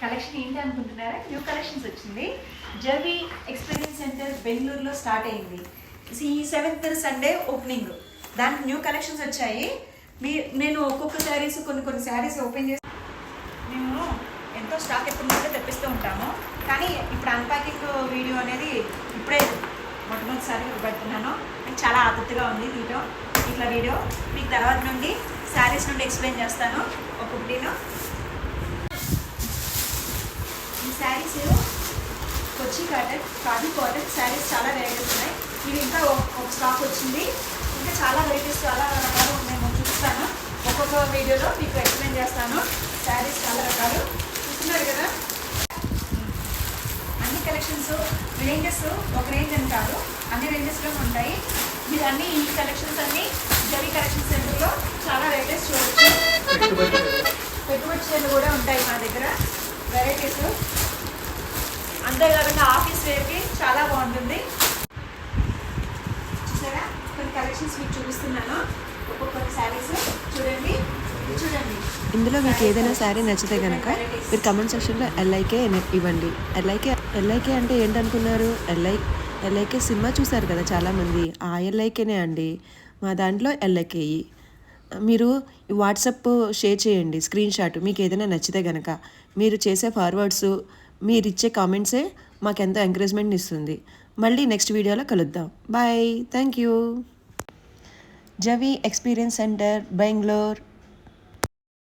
Collection ఏంటి అనుకుంటున్నారా? New collections వచ్చింది. జవి ఎక్స్పీరియన్స్ సెంటర్ బెంగళూరులో స్టార్ట్ అయింది. ఈ 7th సండే ఓపెనింగ్. దానికి న్యూ కలెక్షన్స్ వచ్చాయి. నేను ఒక్కొక్క శారీస్ కొన్ని శారీస్ ఓపెన్ చేసి మేము ఎంతో స్టాక్ ఎప్పుడు నుండి తెప్పిస్తూ ఉంటాము. కానీ ఇప్పుడు అన్ప్యాకింగ్ వీడియో అనేది ఇప్పుడే మొట్టమొదటిసారి పెడుతున్నాను. నాకు చాలా ఆసక్తిగా ఉంది ఇట్లా వీడియో. మీకు తర్వాత నుండి శారీస్ నుండి ఎక్స్ప్లెయిన్ చేస్తాను ఒక్కొక్కటిను. ఈ శారీస్ కొచ్చి కాటన్, ఖాదీ కాటన్ శారీస్ చాలా వెరైటీస్ ఉన్నాయి. ఇవి ఇంకా ఒక స్టాక్ వచ్చింది. ఇంకా చాలా వెరైటీస్ చాలా రకాలు నేను చూపిస్తాను. ఒక్కొక్క వీడియోలో మీకు ఎక్స్ప్లెయిన్ చేస్తాను. శారీస్ చాలా రకాలు చూస్తున్నారు కదా. అన్ని కలెక్షన్స్ రేంజెస్ ఒక రేంజ్ అని కాదు, అన్ని రేంజెస్లో ఉంటాయి. మీరు అన్ని ఈ కలెక్షన్స్ అన్ని జవి కలెక్షన్ సెంటర్లో చాలా వెరైటీస్ చూడవచ్చు. పెట్టుబడి చీరలు కూడా ఉంటాయి మా దగ్గర వెరైటీస్. అంతేకాకుండా ఆఫీస్ వేర్కి చాలా బాగుంటుంది. చూసారా, కొన్ని కలెక్షన్స్ మీకు చూపిస్తున్నాను. ఒక్కొక్క శారీస్ చూడండి. ఇందులో మీకు ఏదైనా శారీ నచ్చితే కనుక మీరు కమెంట్ సెక్షన్లో ఎల్ఐకే ఇవ్వండి. ఎల్ఐకే అంటే ఏంటనుకున్నారు? ఎల్ఐకే సినిమా చూసారు కదా చాలామంది, ఆ ఎల్ఐకేనే అండి. మా దాంట్లో ఎల్ఐకే. మీరు వాట్సాప్ షేర్ చేయండి స్క్రీన్ షాట్ మీకు ఏదైనా నచ్చితే కనుక. మీరు చేసే ఫార్వర్డ్స్, మీరు ఇచ్చే కామెంట్సే మాకు ఎంతో ఎంకరేజ్మెంట్ ఇస్తుంది. మళ్ళీ నెక్స్ట్ వీడియోలో కలుద్దాం. Bye, thank you. జవి ఎక్స్పీరియన్స్ సెంటర్ బెంగళూరు.